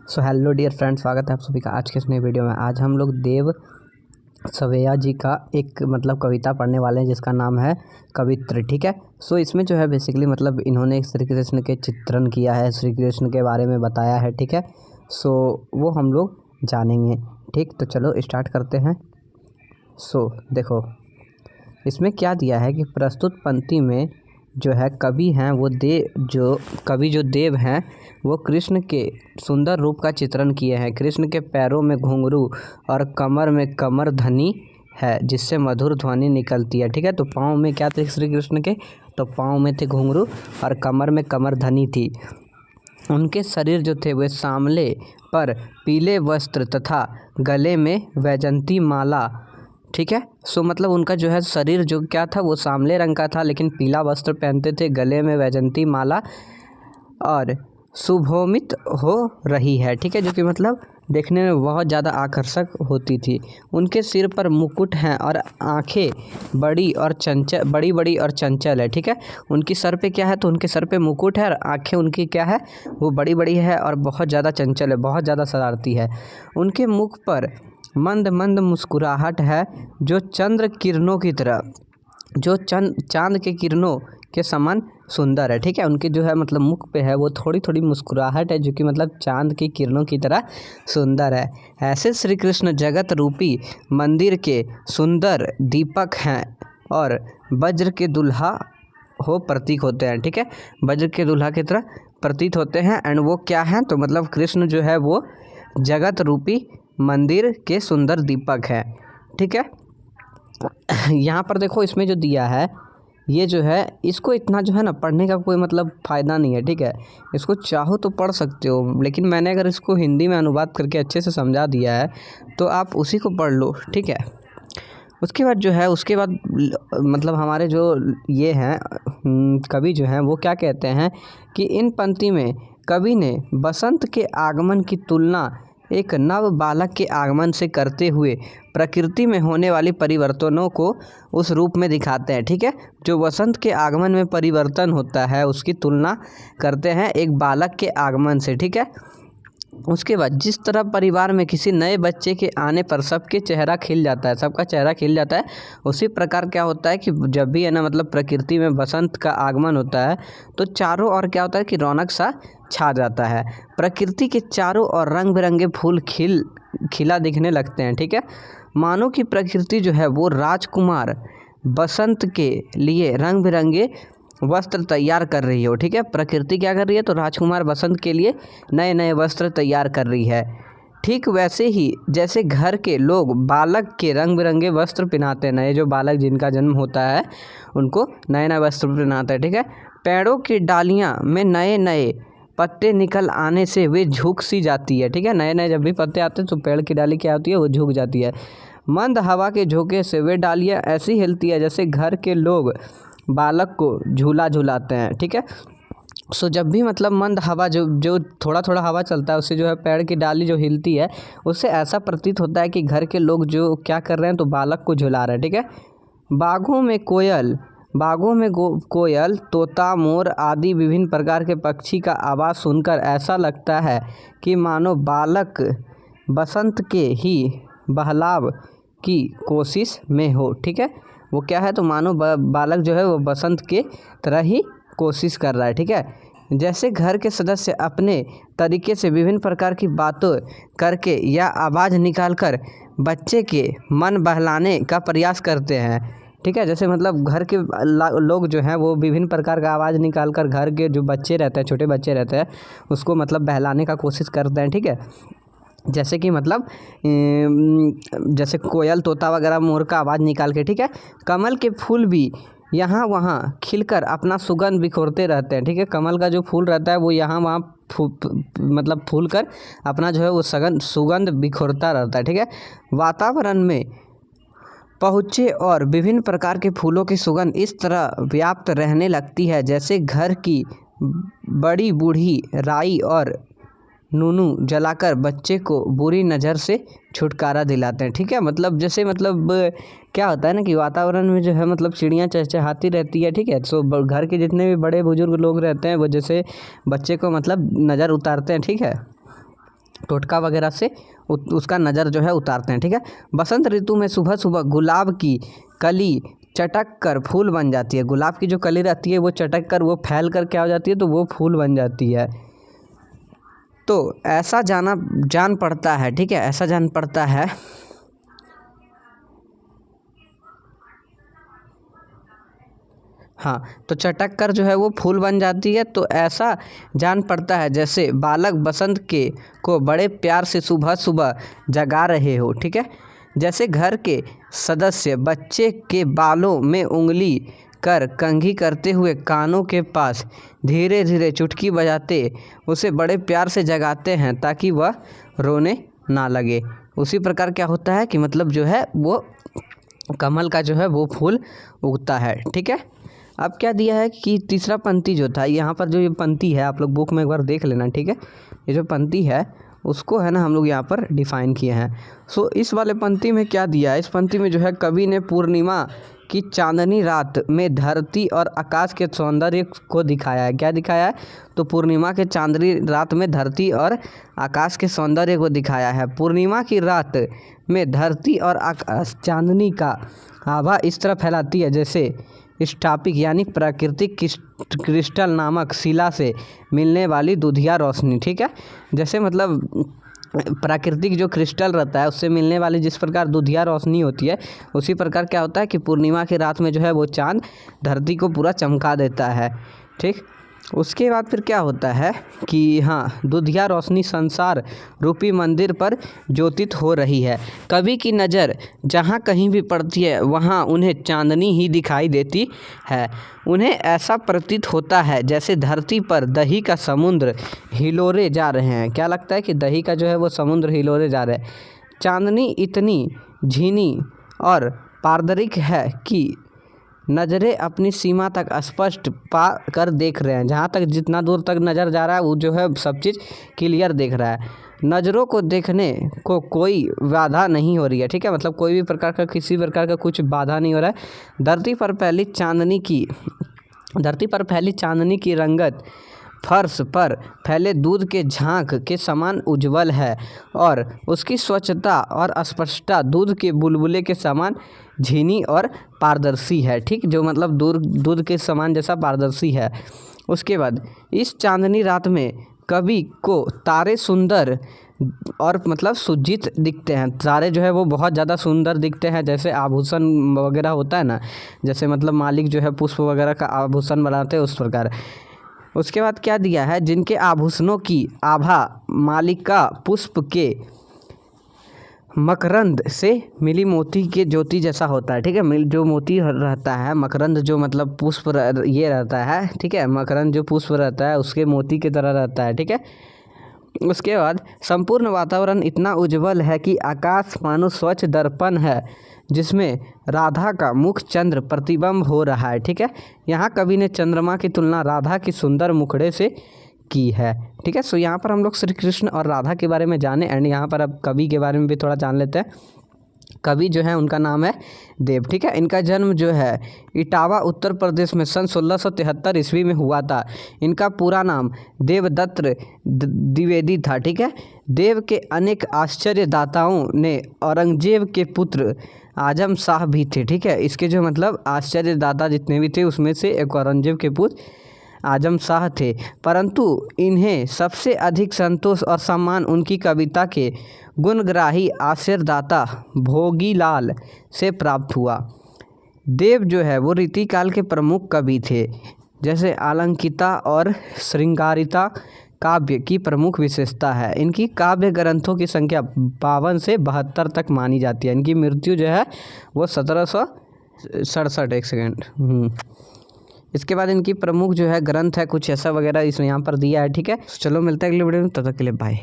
So hello dear friend, स्वागत है आप सभी का आज के इस नए वीडियो में। आज हम लोग देव सवेया जी का एक कविता पढ़ने वाले हैं जिसका नाम है कवित्र। ठीक है। सो इसमें जो है बेसिकली इन्होंने श्री कृष्ण के चित्रण किया है, श्री कृष्ण के बारे में बताया है। ठीक है। सो वो हम लोग जानेंगे। ठीक, तो चलो स्टार्ट करते हैं। सो देखो इसमें क्या दिया है कि प्रस्तुत पंक्ति में जो है कवि हैं वो जो देव हैं वो कृष्ण के सुंदर रूप का चित्रण किए हैं। कृष्ण के पैरों में घुंघरू और कमर में कमरधनी है जिससे मधुर ध्वनि निकलती है। ठीक है। तो पाँव में क्या थे श्री कृष्ण के? तो पाँव में थे घुंघरू और कमर में कमरधनी थी। उनके शरीर जो थे वे सांवले पर पीले वस्त्र तथा गले में वैजंती माला। ठीक है। सो उनका जो है शरीर जो क्या था वो सांवले रंग का था, लेकिन पीला वस्त्र पहनते थे, गले में वैजंती माला और सुभोमित हो रही है। ठीक है। जो कि देखने में बहुत ज़्यादा आकर्षक होती थी। उनके सिर पर मुकुट हैं और आँखें बड़ी बड़ी और चंचल है। ठीक है। उनकी सर पे क्या है? तो उनके सर पे मुकुट है और आँखें उनकी क्या है? वो बड़ी बड़ी है और बहुत ज़्यादा चंचल है, बहुत ज़्यादा शरारती है। उनके मुख पर मंद मंद मुस्कुराहट है जो चंद्र किरणों की तरह, जो चांद के किरणों के समान सुंदर है। ठीक है। उनके जो है मुख पे है वो थोड़ी थोड़ी मुस्कुराहट है जो कि चांद की किरणों की तरह सुंदर है। ऐसे श्री कृष्ण जगत रूपी मंदिर के सुंदर दीपक हैं और वज्र के दुल्हा हो प्रतीक होते हैं। ठीक है। वज्र के दुल्हा की तरह प्रतीत होते हैं। एंड वो क्या है? तो कृष्ण जो है वो जगत रूपी मंदिर के सुंदर दीपक है। ठीक है। यहाँ पर देखो इसमें जो दिया है ये जो है इसको इतना जो है ना पढ़ने का कोई फ़ायदा नहीं है। ठीक है। इसको चाहो तो पढ़ सकते हो, लेकिन मैंने अगर इसको हिंदी में अनुवाद करके अच्छे से समझा दिया है तो आप उसी को पढ़ लो। ठीक है। उसके बाद हमारे जो ये हैं कवि जो हैं वो क्या कहते हैं कि इन पंक्ति में कवि ने बसंत के आगमन की तुलना एक नव बालक के आगमन से करते हुए प्रकृति में होने वाली परिवर्तनों को उस रूप में दिखाते हैं। ठीक है। जो वसंत के आगमन में परिवर्तन होता है उसकी तुलना करते हैं एक बालक के आगमन से। ठीक है। उसके बाद जिस तरह परिवार में किसी नए बच्चे के आने पर सबके चेहरा खिल जाता है, सबका चेहरा खिल जाता है, उसी प्रकार क्या होता है कि जब भी है ना प्रकृति में बसंत का आगमन होता है तो चारों ओर क्या होता है कि रौनक सा छा जाता है। प्रकृति के चारों ओर रंग बिरंगे फूल खिला दिखने लगते हैं। ठीक है। मानो कि प्रकृति जो है वो राजकुमार बसंत के लिए रंग बिरंगे वस्त्र तैयार कर रही हो। ठीक है। प्रकृति क्या कर रही है? तो राजकुमार बसंत के लिए नए नए वस्त्र तैयार कर रही है। ठीक वैसे ही जैसे घर के लोग बालक के रंग बिरंगे वस्त्र पहनाते हैं, नए जो बालक जिनका जन्म होता है उनको नए नए वस्त्र पहनाते हैं। ठीक है। पेड़ों की डालियाँ में नए नए पत्ते निकल आने से वे झुक सी जाती है। ठीक है। नए नए जब भी पत्ते आते हैं तो पेड़ की डाली क्या होती है? वो झुक जाती है। मंद हवा के झोंके से वे डालियाँ ऐसी हिलती है जैसे घर के लोग बालक को झूला झुलाते हैं। ठीक है। सो जब भी मंद हवा जो थोड़ा थोड़ा हवा चलता है उससे जो है पेड़ की डाली जो हिलती है उससे ऐसा प्रतीत होता है कि घर के लोग जो क्या कर रहे हैं? तो बालक को झुला रहे हैं। ठीक है। बागों में कोयल, तोता, मोर आदि विभिन्न प्रकार के पक्षी का आवाज़ सुनकर ऐसा लगता है कि मानो बालक बसंत के ही बहलाव की कोशिश में हो। ठीक है। वो क्या है? तो मानो बालक जो है वो बसंत के तरह ही कोशिश कर रहा है। ठीक है। जैसे घर के सदस्य अपने तरीके से विभिन्न प्रकार की बातें करके या आवाज़ निकालकर बच्चे के मन बहलाने का प्रयास करते हैं। ठीक है। जैसे घर के लोग जो हैं वो विभिन्न प्रकार का आवाज़ निकाल कर घर के जो बच्चे रहते हैं, छोटे बच्चे रहते हैं, उसको बहलाने का कोशिश करते हैं। ठीक है। जैसे कि जैसे कोयल, तोता वगैरह मोर का आवाज़ निकाल के। ठीक है। कमल के फूल भी यहाँ वहाँ खिलकर अपना सुगंध बिखोरते रहते हैं। ठीक है। कमल का जो फूल रहता है वो यहाँ वहाँ फूल कर अपना जो है वो सुगंध बिखोरता रहता है। ठीक है। वातावरण में पहुँचे और विभिन्न प्रकार के फूलों की सुगंध इस तरह व्याप्त रहने लगती है जैसे घर की बड़ी बूढ़ी राई और नूनू जलाकर बच्चे को बुरी नज़र से छुटकारा दिलाते हैं। ठीक है। जैसे क्या होता है ना कि वातावरण में जो है चिड़ियाँ चहचहाती रहती है। ठीक है। सो घर के जितने भी बड़े बुजुर्ग लोग रहते हैं वो जैसे बच्चे को नज़र उतारते हैं। ठीक है। टोटका वगैरह से उसका नज़र जो है उतारते हैं, ठीक है। बसंत ऋतु में सुबह सुबह गुलाब की कली चटक कर फूल बन जाती है। गुलाब की जो कली रहती है वो चटक कर वो फैल कर क्या हो जाती है, तो वो फूल बन जाती है। तो ऐसा जान पड़ता है, ठीक है, ऐसा जान पड़ता है हाँ, तो चटक कर जो है वो फूल बन जाती है। तो ऐसा जान पड़ता है जैसे बालक बसंत के को बड़े प्यार से सुबह सुबह जगा रहे हो, ठीक है। जैसे घर के सदस्य बच्चे के बालों में उंगली कर कंघी करते हुए कानों के पास धीरे धीरे चुटकी बजाते उसे बड़े प्यार से जगाते हैं ताकि वह रोने ना लगे, उसी प्रकार क्या होता है कि मतलब जो है वो कमल का जो है वो फूल उगता है, ठीक है। अब क्या दिया है कि तीसरा पंक्ति जो था, यहाँ पर जो ये पंक्ति है आप लोग बुक में एक बार देख लेना, ठीक है। ये जो पंक्ति है उसको है ना हम लोग यहाँ पर डिफ़ाइन किए हैं। सो इस वाले पंक्ति में क्या दिया है, इस पंक्ति में जो है कवि ने पूर्णिमा की चांदनी रात में धरती और आकाश के सौंदर्य को दिखाया है। क्या दिखाया है, तो पूर्णिमा के चांदनी रात में धरती और आकाश के सौंदर्य को दिखाया है। पूर्णिमा की रात में धरती और आकाश चांदनी का आभा इस तरह फैलाती है जैसे स्टापिक यानी प्राकृतिक क्रिस्टल नामक शिला से मिलने वाली दुधिया रोशनी, ठीक है। जैसे मतलब प्राकृतिक जो क्रिस्टल रहता है उससे मिलने वाली जिस प्रकार दुधिया रोशनी होती है, उसी प्रकार क्या होता है कि पूर्णिमा की रात में जो है वो चाँद धरती को पूरा चमका देता है, ठीक। उसके बाद फिर क्या होता है कि हाँ, दुधिया रोशनी संसार रूपी मंदिर पर ज्योतित हो रही है। कवि की नज़र जहाँ कहीं भी पड़ती है वहाँ उन्हें चांदनी ही दिखाई देती है। उन्हें ऐसा प्रतीत होता है जैसे धरती पर दही का समुद्र हिलोरे जा रहे हैं। क्या लगता है कि दही का जो है वो समुद्र हिलोरे जा रहे हैं। चांदनी इतनी झीनी और पारदर्शिक है कि नज़रें अपनी सीमा तक स्पष्ट पा कर देख रहे हैं। जहाँ तक जितना दूर तक नज़र जा रहा है वो जो है सब चीज़ क्लियर देख रहा है। नज़रों को देखने को कोई बाधा नहीं हो रही है, ठीक है। मतलब कोई भी प्रकार का किसी प्रकार का कुछ बाधा नहीं हो रहा है। धरती पर फैली चांदनी की रंगत फर्श पर फैले दूध के झांक के समान उज्जवल है और उसकी स्वच्छता और स्पष्टता दूध के बुलबुले के समान झीनी और पारदर्शी है, ठीक। जो मतलब दूध के समान जैसा पारदर्शी है। उसके बाद इस चांदनी रात में कवि को तारे सुंदर और मतलब सुज्जित दिखते हैं। तारे जो है वो बहुत ज़्यादा सुंदर दिखते हैं, जैसे आभूषण वगैरह होता है ना, जैसे मतलब मालिक जो है पुष्प वगैरह का आभूषण बनाते हैं उस प्रकार। उसके बाद क्या दिया है, जिनके आभूषणों की आभा मालिका पुष्प के मकरंद से मिली मोती के ज्योति जैसा होता है, ठीक है। जो मोती रहता है, मकरंद जो मतलब पुष्प ये रहता है, ठीक है, मकरंद जो पुष्प रहता है उसके मोती की तरह रहता है, ठीक है। उसके बाद संपूर्ण वातावरण इतना उज्जवल है कि आकाश मानो स्वच्छ दर्पण है जिसमें राधा का मुख चंद्र प्रतिबिंब हो रहा है, ठीक है। यहाँ कवि ने चंद्रमा की तुलना राधा की सुंदर मुखड़े से की है, ठीक है। सो यहाँ पर हम लोग श्री कृष्ण और राधा के बारे में जाने एंड यहाँ पर अब कवि के बारे में भी थोड़ा जान लेते हैं। कवि जो है उनका नाम है देव, ठीक है। इनका जन्म जो है इटावा उत्तर प्रदेश में सन 1673 ईस्वी में हुआ था। इनका पूरा नाम देवदत्त द्विवेदी था, ठीक है। देव के अनेक आश्चर्यदाताओं ने औरंगजेब के पुत्र आजम शाह भी थे, ठीक है। इसके जो मतलब आश्चर्यदाता जितने भी थे उसमें से एक औरंगजेब के पुत्र आजम शाह थे, परंतु इन्हें सबसे अधिक संतोष और सम्मान उनकी कविता के गुणग्राही आश्चर्यदाता भोगीलाल से प्राप्त हुआ। देव जो है वो रीतिकाल के प्रमुख कवि थे, जैसे अलंकृता और श्रृंगारिता काव्य की प्रमुख विशेषता है। इनकी काव्य ग्रंथों की संख्या 52 से 72 तक मानी जाती है। इनकी मृत्यु जो है वो 1767 एक सेकेंड इसके बाद इनकी प्रमुख जो है ग्रंथ है कुछ ऐसा वगैरह इसमें यहाँ पर दिया है, ठीक है। चलो मिलते हैं अगले वीडियो में, तब तक के लिए बाय।